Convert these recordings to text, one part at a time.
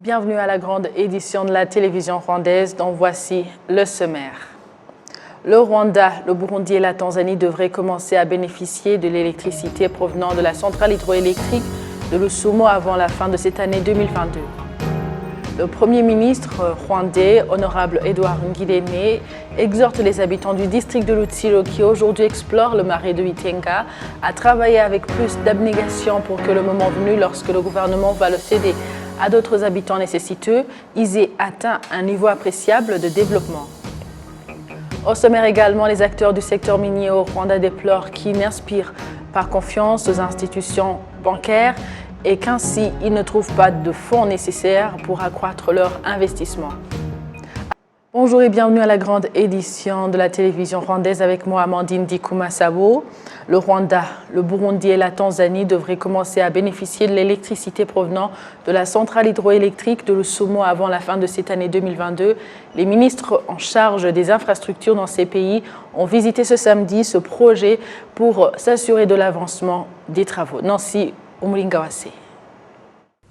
Bienvenue à la grande édition de la télévision rwandaise dont voici le sommaire. Le Rwanda, le Burundi et la Tanzanie devraient commencer à bénéficier de l'électricité provenant de la centrale hydroélectrique de Rusumo avant la fin de cette année 2022. Le Premier ministre rwandais, honorable Edouard Ngirente, exhorte les habitants du district de Rutsiro qui aujourd'hui explorent le marais de Itenga à travailler avec plus d'abnégation pour que le moment venu, lorsque le gouvernement va le céder à d'autres habitants nécessiteux, ils aient atteint un niveau appréciable de développement. Au sommaire également, les acteurs du secteur minier au Rwanda déplorent qu'ils n'inspirent pas confiance aux institutions bancaires et qu'ainsi ils ne trouvent pas de fonds nécessaires pour accroître leur investissement. Bonjour et bienvenue à la grande édition de la télévision rwandaise avec moi Amandine Dikouma-Sabo. Le Rwanda, le Burundi et la Tanzanie devraient commencer à bénéficier de l'électricité provenant de la centrale hydroélectrique de Rusumo avant la fin de cette année 2022. Les ministres en charge des infrastructures dans ces pays ont visité ce samedi ce projet pour s'assurer de l'avancement des travaux. Nancy Umulingawase.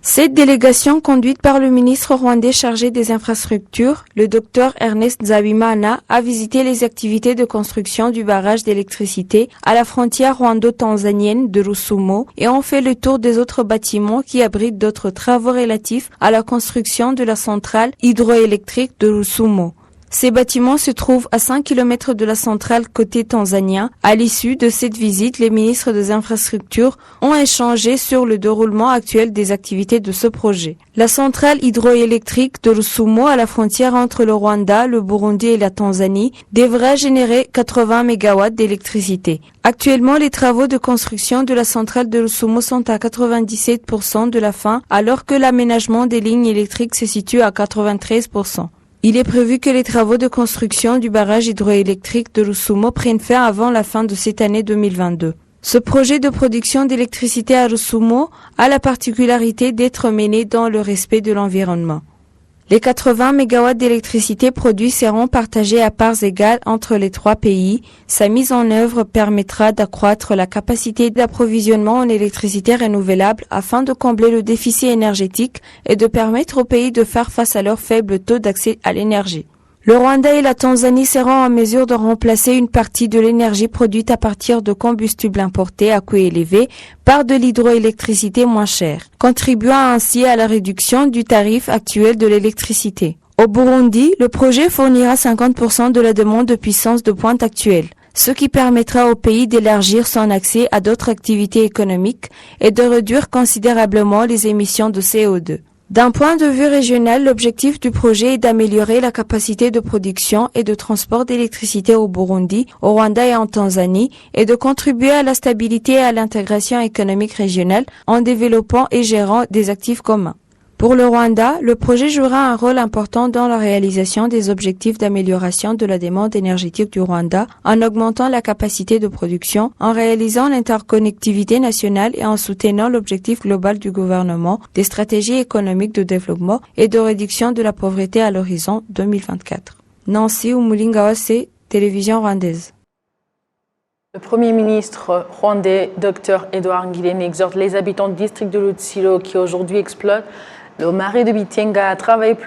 Cette délégation, conduite par le ministre rwandais chargé des infrastructures, le Dr Ernest Nzabimana, a visité les activités de construction du barrage d'électricité à la frontière rwando-tanzanienne de Rusumo et ont fait le tour des autres bâtiments qui abritent d'autres travaux relatifs à la construction de la centrale hydroélectrique de Rusumo. Ces bâtiments se trouvent à 5 km de la centrale côté tanzanien. À l'issue de cette visite, les ministres des infrastructures ont échangé sur le déroulement actuel des activités de ce projet. La centrale hydroélectrique de Rusumo à la frontière entre le Rwanda, le Burundi et la Tanzanie devrait générer 80 MW d'électricité. Actuellement, les travaux de construction de la centrale de Rusumo sont à 97% de la fin, alors que l'aménagement des lignes électriques se situe à 93%. Il est prévu que les travaux de construction du barrage hydroélectrique de Rusumo prennent fin avant la fin de cette année 2022. Ce projet de production d'électricité à Rusumo a la particularité d'être mené dans le respect de l'environnement. Les 80 MW d'électricité produits seront partagés à parts égales entre les trois pays. Sa mise en œuvre permettra d'accroître la capacité d'approvisionnement en électricité renouvelable afin de combler le déficit énergétique et de permettre aux pays de faire face à leur faible taux d'accès à l'énergie. Le Rwanda et la Tanzanie seront en mesure de remplacer une partie de l'énergie produite à partir de combustibles importés à coût élevé par de l'hydroélectricité moins chère, contribuant ainsi à la réduction du tarif actuel de l'électricité. Au Burundi, le projet fournira 50% de la demande de puissance de pointe actuelle, ce qui permettra au pays d'élargir son accès à d'autres activités économiques et de réduire considérablement les émissions de CO2. D'un point de vue régional, l'objectif du projet est d'améliorer la capacité de production et de transport d'électricité au Burundi, au Rwanda et en Tanzanie et de contribuer à la stabilité et à l'intégration économique régionale en développant et gérant des actifs communs. Pour le Rwanda, le projet jouera un rôle important dans la réalisation des objectifs d'amélioration de la demande énergétique du Rwanda en augmentant la capacité de production, en réalisant l'interconnectivité nationale et en soutenant l'objectif global du gouvernement des stratégies économiques de développement et de réduction de la pauvreté à l'horizon 2024. Nancy Umulingawase, télévision rwandaise. Le Premier ministre rwandais, Dr Edouard Ngirente, exhorte les habitants du district de Rutsiro qui aujourd'hui exploitent le marais de Itenga à travailler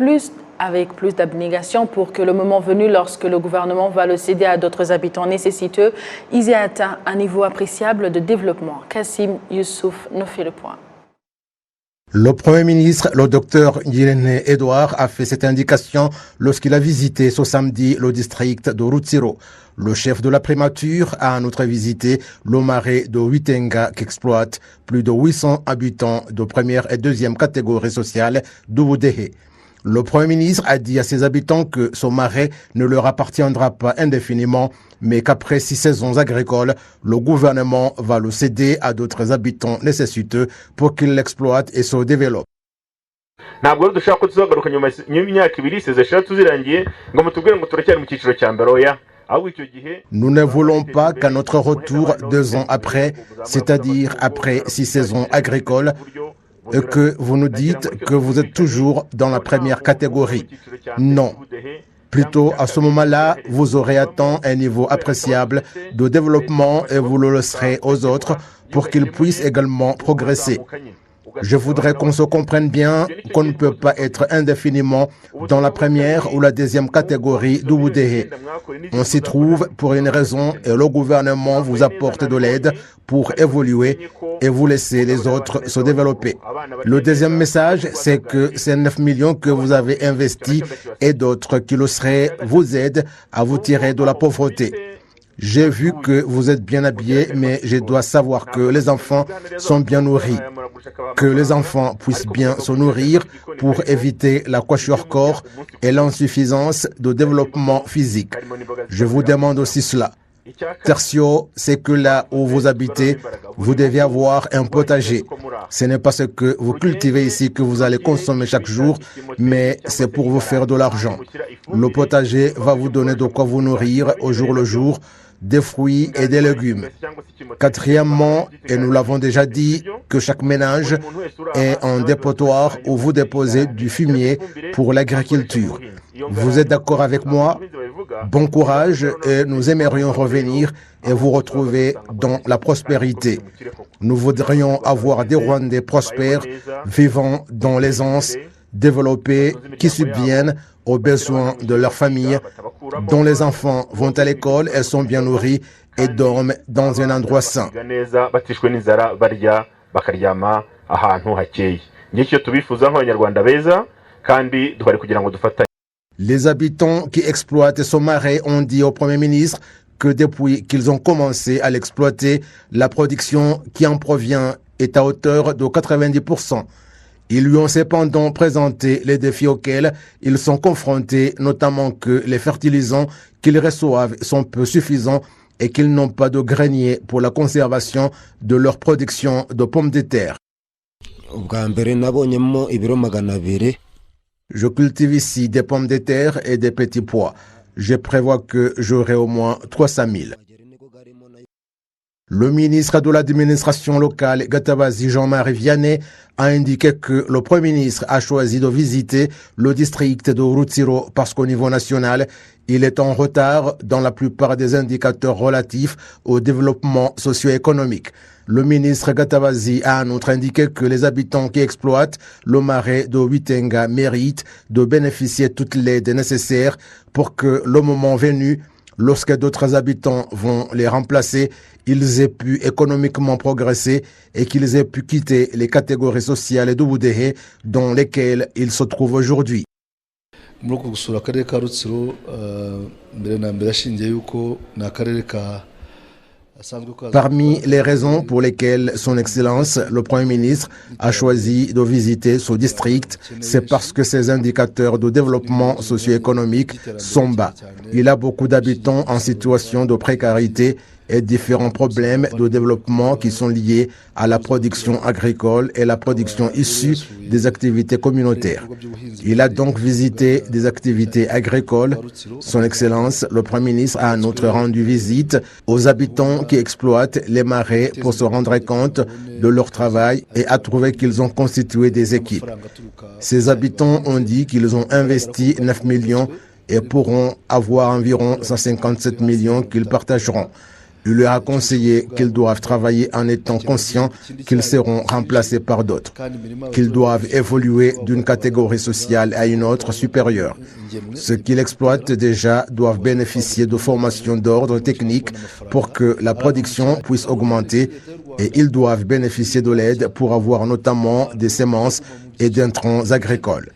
avec plus d'abnégation pour que le moment venu, lorsque le gouvernement va le céder à d'autres habitants nécessiteux, ils aient atteint un niveau appréciable de développement. Kassim Youssouf nous fait le point. Le Premier ministre, le docteur Ngirente Edouard, a fait cette indication lorsqu'il a visité ce samedi le district de Rutsiro. Le chef de la primature a en outre visité le marais de Itenga qu'exploite plus de 800 habitants de première et deuxième catégorie sociale d'Ubudehe. Le Premier ministre a dit à ses habitants que ce marais ne leur appartiendra pas indéfiniment, mais qu'après 6 saisons agricoles, le gouvernement va le céder à d'autres habitants nécessiteux pour qu'ils l'exploitent et se développent. ntabwo dushaka ko tuzagaruka nyuma y'imyaka ibiri eshatu zirangiye ngo mutubwire ngo turacyari mu cyiciro cya mbere oya. Nous ne voulons pas qu'à notre retour 2 ans après, c'est-à-dire après 6 saisons agricoles, que vous nous dites que vous êtes toujours dans la première catégorie. Non. Plutôt, à ce moment-là, vous aurez atteint un niveau appréciable de développement et vous le laisserez aux autres pour qu'ils puissent également progresser. Je voudrais qu'on se comprenne bien qu'on ne peut pas être indéfiniment dans la première ou la deuxième catégorie d'Ubudehe. On s'y trouve pour une raison et le gouvernement vous apporte de l'aide pour évoluer et vous laissez les autres se développer. Le deuxième message, c'est que ces 9 millions que vous avez investis et d'autres qui le seraient vous aident à vous tirer de la pauvreté. J'ai vu que vous êtes bien habillés, mais je dois savoir que les enfants sont bien nourris, que les enfants puissent bien se nourrir pour éviter la kwashiorkor et l'insuffisance de développement physique. Je vous demande aussi cela. Tertio, c'est que là où vous habitez, vous devez avoir un potager. Ce n'est pas ce que vous cultivez ici que vous allez consommer chaque jour, mais c'est pour vous faire de l'argent. Le potager va vous donner de quoi vous nourrir au jour le jour, des fruits et des légumes. Quatrièmement, et nous l'avons déjà dit, que chaque ménage ait un dépotoir où vous déposez du fumier pour l'agriculture. Vous êtes d'accord avec moi? Bon courage et nous aimerions revenir et vous retrouver dans la prospérité. Nous voudrions avoir des Rwandais prospères, vivant dans l'aisance, développés, qui subviennent aux besoins de leur famille, dont les enfants vont à l'école et sont bien nourris et dorment dans un endroit sain. Les habitants qui exploitent ce marais ont dit au Premier ministre que depuis qu'ils ont commencé à l'exploiter, la production qui en provient est à hauteur de 90%. Ils lui ont cependant présenté les défis auxquels ils sont confrontés, notamment que les fertilisants qu'ils reçoivent sont peu suffisants et qu'ils n'ont pas de grenier pour la conservation de leur production de pommes de terre. Je cultive ici des pommes de terre et des petits pois. Je prévois que j'aurai au moins 300 000. Le ministre de l'administration locale, Gatabazi Jean-Marie Vianney, a indiqué que le Premier ministre a choisi de visiter le district de Rutsiro parce qu'au niveau national, il est en retard dans la plupart des indicateurs relatifs au développement socio-économique. Le ministre Gatabazi a en outre indiqué que les habitants qui exploitent le marais de Witenga méritent de bénéficier de toute l'aide nécessaire pour que, le moment venu, lorsque d'autres habitants vont les remplacer, ils aient pu économiquement progresser et qu'ils aient pu quitter les catégories sociales d'Ubudehe dans lesquelles ils se trouvent aujourd'hui. Parmi les raisons pour lesquelles Son Excellence, le Premier ministre, a choisi de visiter ce district, c'est parce que ses indicateurs de développement socio-économique sont bas. Il a beaucoup d'habitants en situation de précarité et différents problèmes de développement qui sont liés à la production agricole et la production issue des activités communautaires. Il a donc visité des activités agricoles. Son Excellence, le Premier ministre, a en outre rendu visite aux habitants qui exploitent les marais pour se rendre compte de leur travail et a trouvé qu'ils ont constitué des équipes. Ces habitants ont dit qu'ils ont investi 9 millions et pourront avoir environ 157 millions qu'ils partageront. Il leur a conseillé qu'ils doivent travailler en étant conscients qu'ils seront remplacés par d'autres, qu'ils doivent évoluer d'une catégorie sociale à une autre supérieure. Ceux qui l'exploitent déjà doivent bénéficier de formations d'ordre technique pour que la production puisse augmenter et ils doivent bénéficier de l'aide pour avoir notamment des semences et d'intrants agricoles.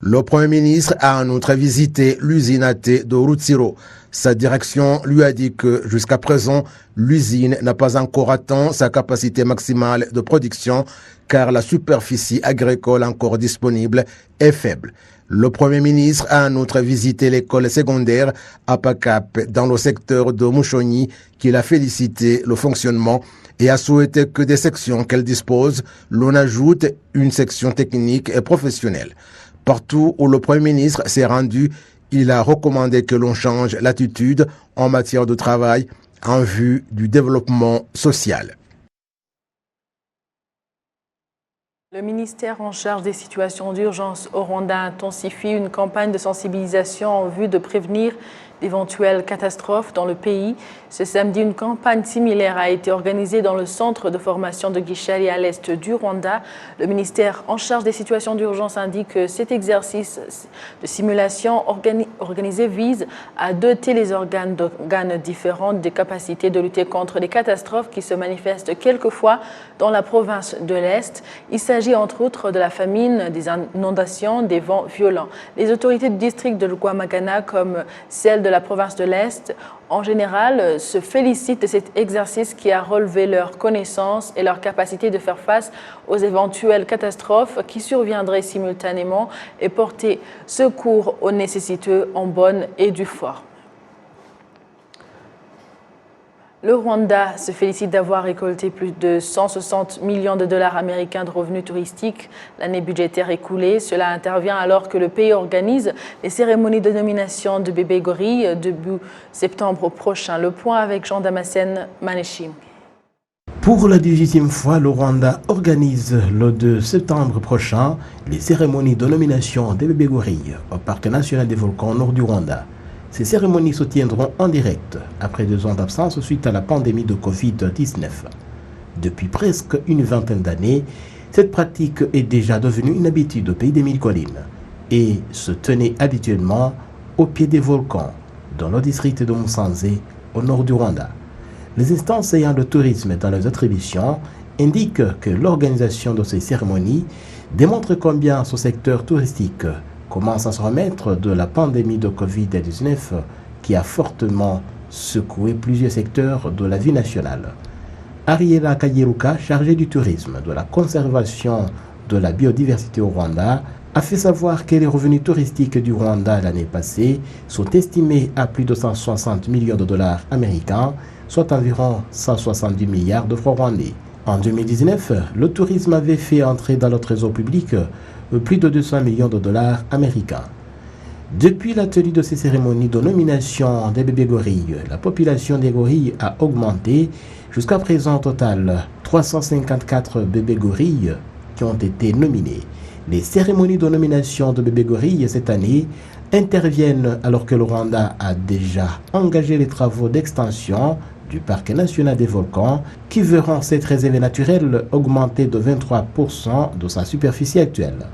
Le Premier ministre a en outre visité l'usine AT de Rutsiro. Sa direction lui a dit que jusqu'à présent, l'usine n'a pas encore atteint sa capacité maximale de production car la superficie agricole encore disponible est faible. Le Premier ministre a en outre visité l'école secondaire à Pakap dans le secteur de Mushonyi qu'il a félicité le fonctionnement et a souhaité que des sections qu'elle dispose, l'on ajoute une section technique et professionnelle. Partout où le Premier ministre s'est rendu, il a recommandé que l'on change l'attitude en matière de travail en vue du développement social. Le ministère en charge des situations d'urgence au Rwanda intensifie une campagne de sensibilisation en vue de prévenir d'éventuelles catastrophes dans le pays. Ce samedi, une campagne similaire a été organisée dans le centre de formation de Gishari à l'est du Rwanda. Le ministère en charge des situations d'urgence indique que cet exercice de simulation organisé vise à doter les organes différentes des capacités de lutter contre les catastrophes qui se manifestent quelquefois dans la province de l'Est. Il s'agit entre autres de la famine, des inondations, des vents violents. Les autorités du district de Rwamagana comme celles de la province de l'Est en général, se félicitent de cet exercice qui a relevé leur connaissance et leur capacité de faire face aux éventuelles catastrophes qui surviendraient simultanément et porter secours aux nécessiteux en bonne et due forme. Le Rwanda se félicite d'avoir récolté plus de 160 millions de dollars américains de revenus touristiques l'année budgétaire écoulée. Cela intervient alors que le pays organise les cérémonies de nomination de bébés gorilles début septembre prochain. Le point avec Jean-Damascène Maneshim. Pour la 18e fois, le Rwanda organise le 2 septembre prochain les cérémonies de nomination des bébés gorilles au Parc national des volcans au nord du Rwanda. Ces cérémonies se tiendront en direct après 2 ans d'absence suite à la pandémie de Covid-19. Depuis presque une vingtaine d'années, cette pratique est déjà devenue une habitude au pays des Mille Collines et se tenait habituellement au pied des volcans dans le district de Musanze au nord du Rwanda. Les instances ayant le tourisme dans leurs attributions indiquent que l'organisation de ces cérémonies démontre combien ce secteur touristique commence à se remettre de la pandémie de Covid-19 qui a fortement secoué plusieurs secteurs de la vie nationale. Ariela Kayeruka, chargée du tourisme, de la conservation de la biodiversité au Rwanda, a fait savoir que les revenus touristiques du Rwanda l'année passée sont estimés à plus de 160 millions de dollars américains, soit environ 170 milliards de francs rwandais. En 2019, le tourisme avait fait entrer dans le trésor public plus de 200 millions de dollars américains. Depuis la tenue de ces cérémonies de nomination des bébés gorilles, la population des gorilles a augmenté jusqu'à présent au total 354 bébés gorilles qui ont été nominés. Les cérémonies de nomination de bébés gorilles cette année interviennent alors que le Rwanda a déjà engagé les travaux d'extension du Parc national des volcans qui verront cette réserve naturelle augmenter de 23% de sa superficie actuelle.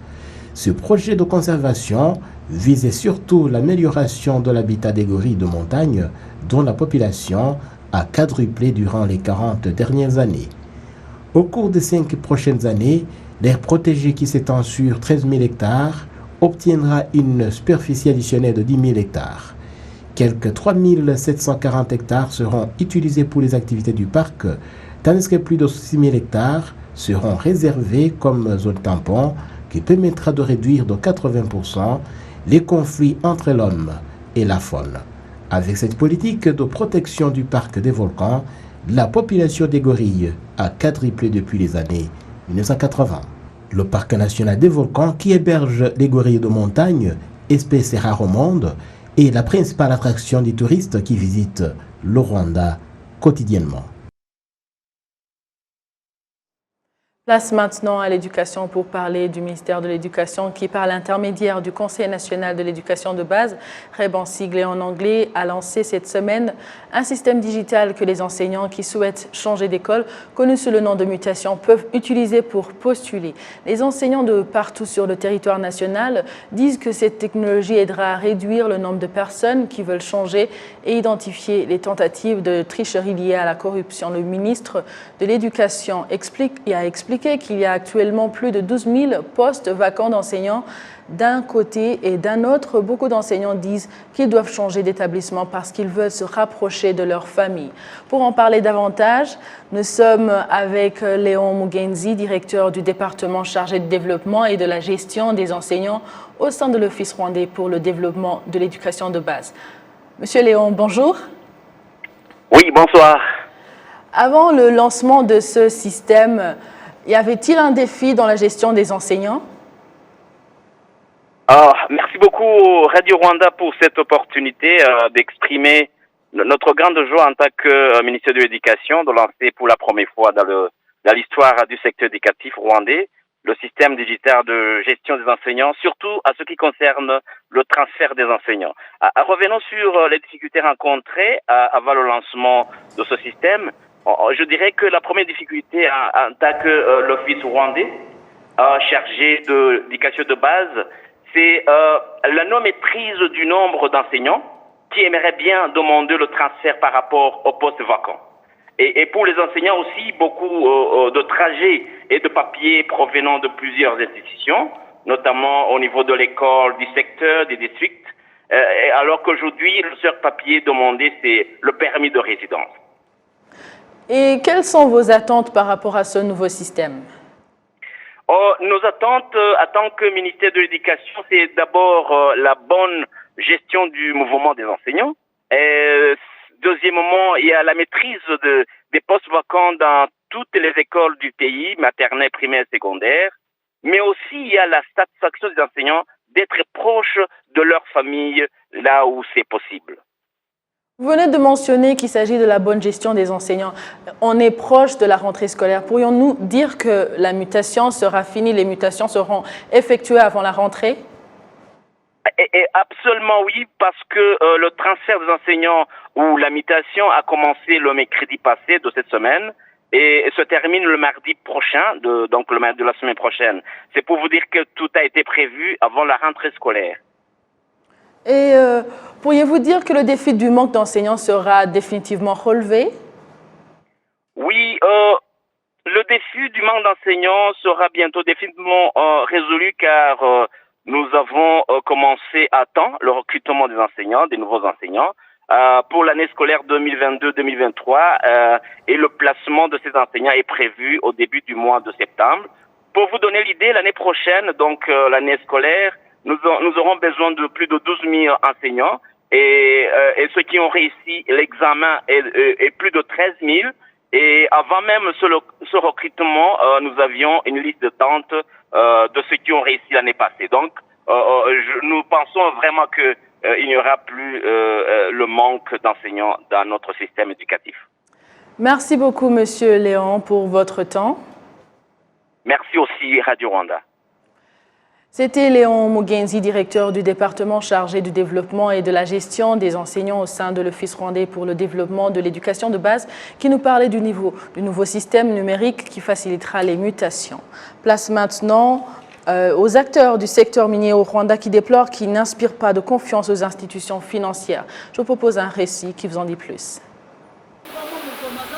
Ce projet de conservation visait surtout l'amélioration de l'habitat des gorilles de montagne dont la population a quadruplé durant les 40 dernières années. Au cours des 5 prochaines années, l'aire protégée qui s'étend sur 13 000 hectares obtiendra une superficie additionnelle de 10 000 hectares. Quelques 3 740 hectares seront utilisés pour les activités du parc, tandis que plus de 6 000 hectares seront réservés comme zone tampon qui permettra de réduire de 80% les conflits entre l'homme et la faune. Avec cette politique de protection du parc des volcans, la population des gorilles a quadruplé depuis les années 1980. Le parc national des volcans, qui héberge les gorilles de montagne, espèces rares au monde, est la principale attraction des touristes qui visitent le Rwanda quotidiennement. Place maintenant à l'éducation pour parler du ministère de l'Éducation qui, par l'intermédiaire du Conseil national de l'éducation de base, REB en sigle et en anglais, a lancé cette semaine un système digital que les enseignants qui souhaitent changer d'école, connu sous le nom de mutation, peuvent utiliser pour postuler. Les enseignants de partout sur le territoire national disent que cette technologie aidera à réduire le nombre de personnes qui veulent changer et identifier les tentatives de tricherie liées à la corruption. Le ministre de l'Éducation a expliqué qu'il y a actuellement plus de 12 000 postes vacants d'enseignants d'un côté et d'un autre. Beaucoup d'enseignants disent qu'ils doivent changer d'établissement parce qu'ils veulent se rapprocher de leur famille. Pour en parler davantage, nous sommes avec Léon Mugenzi, directeur du département chargé du développement et de la gestion des enseignants au sein de l'Office rwandais pour le développement de l'éducation de base. Monsieur Léon, bonjour. Oui, bonsoir. Avant le lancement de ce système, y avait-il un défi dans la gestion des enseignants? Merci beaucoup Radio Rwanda pour cette opportunité d'exprimer notre grande joie en tant que ministère de l'Éducation de lancer pour la première fois dans l'histoire du secteur éducatif rwandais le système digital de gestion des enseignants, surtout à ce qui concerne le transfert des enseignants. Revenons sur les difficultés rencontrées avant le lancement de ce système. Je dirais que la première difficulté en tant que l'Office rwandais chargé de l'éducation de base, c'est la non-maîtrise du nombre d'enseignants qui aimeraient bien demander le transfert par rapport aux postes vacants. Et pour les enseignants aussi, beaucoup de trajets et de papiers provenant de plusieurs institutions, notamment au niveau de l'école, du secteur, des districts, alors qu'aujourd'hui, le seul papier demandé, c'est le permis de résidence. Et quelles sont vos attentes par rapport à ce nouveau système? Nos attentes en tant que ministère de l'Éducation, c'est d'abord la bonne gestion du mouvement des enseignants. Deuxièmement, il y a la maîtrise des postes vacants dans toutes les écoles du pays, maternelle, primaire, secondaire. Mais aussi, il y a la satisfaction des enseignants d'être proches de leur famille là où c'est possible. Vous venez de mentionner qu'il s'agit de la bonne gestion des enseignants. On est proche de la rentrée scolaire. Pourrions-nous dire que la mutation sera finie, les mutations seront effectuées avant la rentrée? Et absolument oui, parce que le transfert des enseignants ou la mutation a commencé le mercredi passé de cette semaine et se termine le mardi prochain, donc le mardi de la semaine prochaine. C'est pour vous dire que tout a été prévu avant la rentrée scolaire. Et pourriez-vous dire que le défi du manque d'enseignants sera définitivement relevé? Oui, le défi du manque d'enseignants sera bientôt définitivement résolu car nous avons commencé à temps le recrutement des enseignants, des nouveaux enseignants, pour l'année scolaire 2022-2023 et le placement de ces enseignants est prévu au début du mois de septembre. Pour vous donner l'idée, l'année prochaine, donc l'année scolaire, nous aurons besoin de plus de 12 000 enseignants et ceux qui ont réussi l'examen est plus de 13 000. Et avant même ce recrutement, nous avions une liste d'attente de ceux qui ont réussi l'année passée. Donc, nous pensons vraiment qu'il n'y aura plus le manque d'enseignants dans notre système éducatif. Merci beaucoup, Monsieur Léon, pour votre temps. Merci aussi, Radio Rwanda. C'était Léon Mugenzi, directeur du département chargé du développement et de la gestion des enseignants au sein de l'Office rwandais pour le développement de l'éducation de base, qui nous parlait du nouveau système numérique qui facilitera les mutations. Place maintenant aux acteurs du secteur minier au Rwanda qui déplorent qu'ils n'inspirent pas de confiance aux institutions financières. Je vous propose un récit qui vous en dit plus.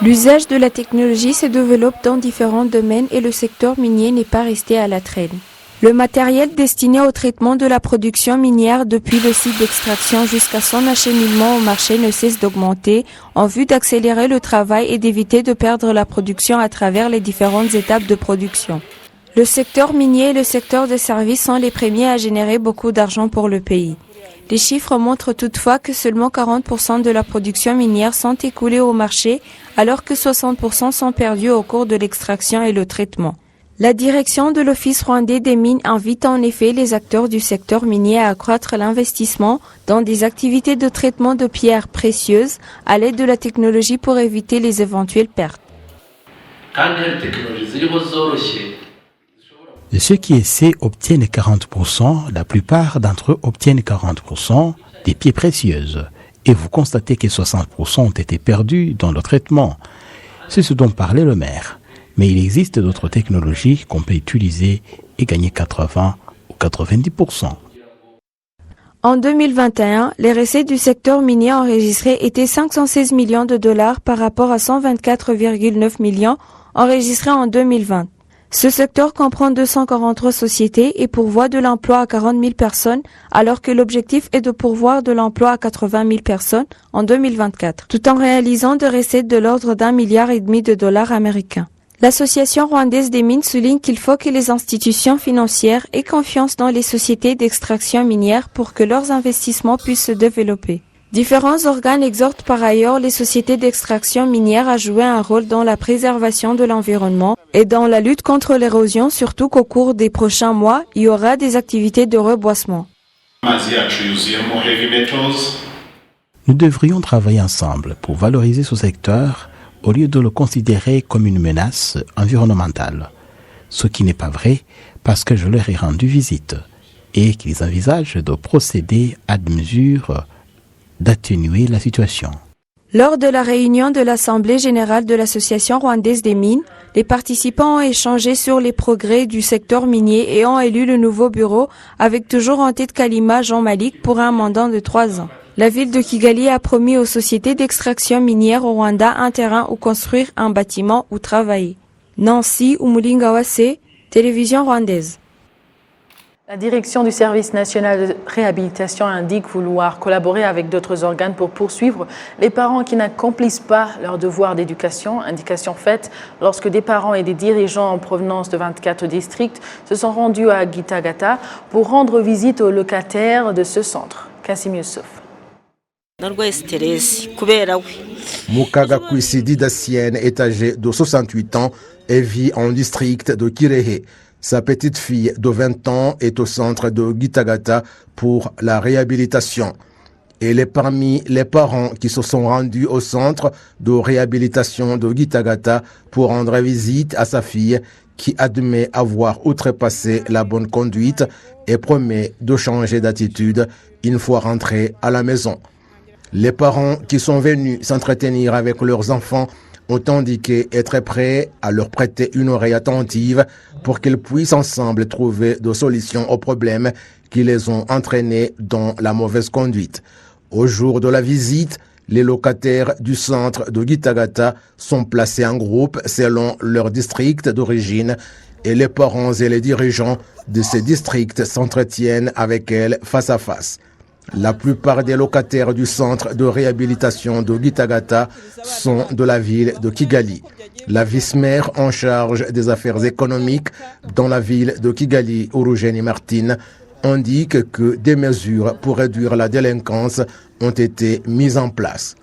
L'usage de la technologie se développe dans différents domaines et le secteur minier n'est pas resté à la traîne. Le matériel destiné au traitement de la production minière depuis le site d'extraction jusqu'à son acheminement au marché ne cesse d'augmenter en vue d'accélérer le travail et d'éviter de perdre la production à travers les différentes étapes de production. Le secteur minier et le secteur des services sont les premiers à générer beaucoup d'argent pour le pays. Les chiffres montrent toutefois que seulement 40% de la production minière sont écoulés au marché alors que 60% sont perdus au cours de l'extraction et le traitement. La direction de l'Office rwandais des mines invite en effet les acteurs du secteur minier à accroître l'investissement dans des activités de traitement de pierres précieuses à l'aide de la technologie pour éviter les éventuelles pertes. Et ceux qui essaient obtiennent 40%, la plupart d'entre eux obtiennent 40% des pierres précieuses. Et vous constatez que 60% ont été perdus dans le traitement. C'est ce dont parlait le maire. Mais il existe d'autres technologies qu'on peut utiliser et gagner 80 ou 90%. En 2021, les recettes du secteur minier enregistrées étaient 516 millions de dollars par rapport à 124,9 millions enregistrés en 2020. Ce secteur comprend 243 sociétés et pourvoit de l'emploi à 40 000 personnes, alors que l'objectif est de pourvoir de l'emploi à 80 000 personnes en 2024, tout en réalisant de recettes de l'ordre d'1,5 milliard de dollars américains. L'Association rwandaise des mines souligne qu'il faut que les institutions financières aient confiance dans les sociétés d'extraction minière pour que leurs investissements puissent se développer. Différents organes exhortent par ailleurs les sociétés d'extraction minière à jouer un rôle dans la préservation de l'environnement et dans la lutte contre l'érosion, surtout qu'au cours des prochains mois, il y aura des activités de reboisement. Nous devrions travailler ensemble pour valoriser ce secteur au lieu de le considérer comme une menace environnementale. ce qui n'est pas vrai parce que je leur ai rendu visite et qu'ils envisagent de procéder à des mesures d'atténuer la situation. Lors de la réunion de l'Assemblée générale de l'Association rwandaise des mines, les participants ont échangé sur les progrès du secteur minier et ont élu le nouveau bureau avec toujours en tête Kalima Jean-Malik pour un mandat de 3 ans. La ville de Kigali a promis aux sociétés d'extraction minière au Rwanda un terrain où construire un bâtiment ou travailler. Nancy Umulingawase, télévision rwandaise. La direction du service national de réhabilitation indique vouloir collaborer avec d'autres organes pour poursuivre les parents qui n'accomplissent pas leur devoir d'éducation. Indication faite lorsque des parents et des dirigeants en provenance de 24 districts se sont rendus à Gitagata pour rendre visite aux locataires de ce centre. Kassim Youssouf. Mukaga Kwisi Dacienne est âgé de 68 ans et vit en district de Kirehe. Sa petite fille de 20 ans est au centre de Gitagata pour la réhabilitation. Elle est parmi les parents qui se sont rendus au centre de réhabilitation de Gitagata pour rendre visite à sa fille qui admet avoir outrepassé la bonne conduite et promet de changer d'attitude une fois rentrée à la maison. Les parents qui sont venus s'entretenir avec leurs enfants ont indiqué être prêts à leur prêter une oreille attentive pour qu'ils puissent ensemble trouver des solutions aux problèmes qui les ont entraînés dans la mauvaise conduite. Au jour de la visite, les locataires du centre de Gitagata sont placés en groupe selon leur district d'origine et les parents et les dirigeants de ces districts s'entretiennent avec elles face à face. La plupart des locataires du centre de réhabilitation de Gitagata sont de la ville de Kigali. La vice-maire en charge des affaires économiques dans la ville de Kigali, Urugeni Martin, indique que des mesures pour réduire la délinquance ont été mises en place.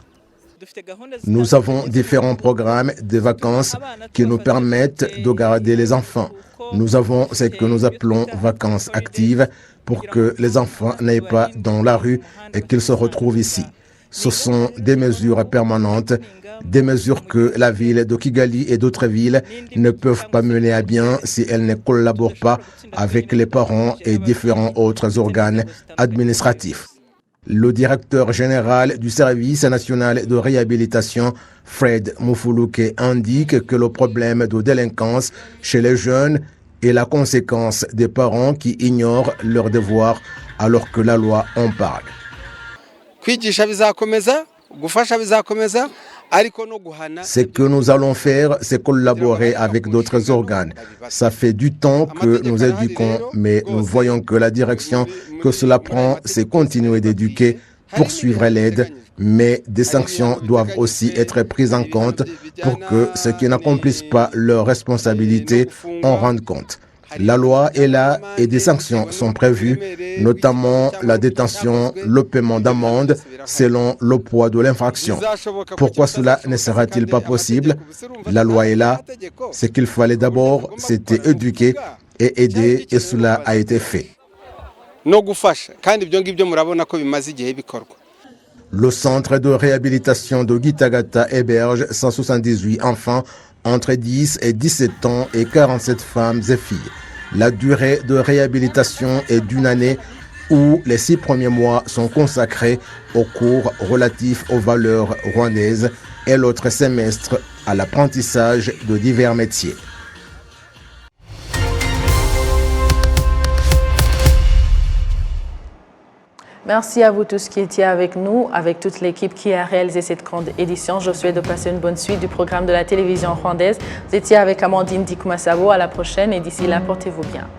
Nous avons différents programmes de vacances qui nous permettent de garder les enfants. Nous avons ce que nous appelons vacances actives pour que les enfants n'aillent pas dans la rue et qu'ils se retrouvent ici. Ce sont des mesures permanentes, des mesures que la ville de Kigali et d'autres villes ne peuvent pas mener à bien si elles ne collaborent pas avec les parents et différents autres organes administratifs. Le directeur général du service national de réhabilitation, Fred Mufuluke, indique que le problème de délinquance chez les jeunes est la conséquence des parents qui ignorent leurs devoirs alors que la loi en parle. Ce que nous allons faire, c'est collaborer avec d'autres organes. Ça fait du temps que nous éduquons, mais nous voyons que la direction que cela prend, c'est continuer d'éduquer, poursuivre l'aide, mais des sanctions doivent aussi être prises en compte pour que ceux qui n'accomplissent pas leurs responsabilités en rendent compte. La loi est là et des sanctions sont prévues, notamment la détention, le paiement d'amende selon le poids de l'infraction. Pourquoi cela ne sera-t-il pas possible? La loi est là. Ce qu'il fallait d'abord, c'était éduquer et aider et cela a été fait. Le centre de réhabilitation de Gitagata héberge 178 enfants entre 10 et 17 ans et 47 femmes et filles. La durée de réhabilitation est d'1 année où les 6 premiers mois sont consacrés aux cours relatifs aux valeurs rwandaises et l'autre semestre à l'apprentissage de divers métiers. Merci à vous tous qui étiez avec nous, avec toute l'équipe qui a réalisé cette grande édition. Je vous souhaite de passer une bonne suite du programme de la télévision rwandaise. Vous étiez avec Amandine Dikumasabo. À la prochaine et d'ici là, portez-vous bien.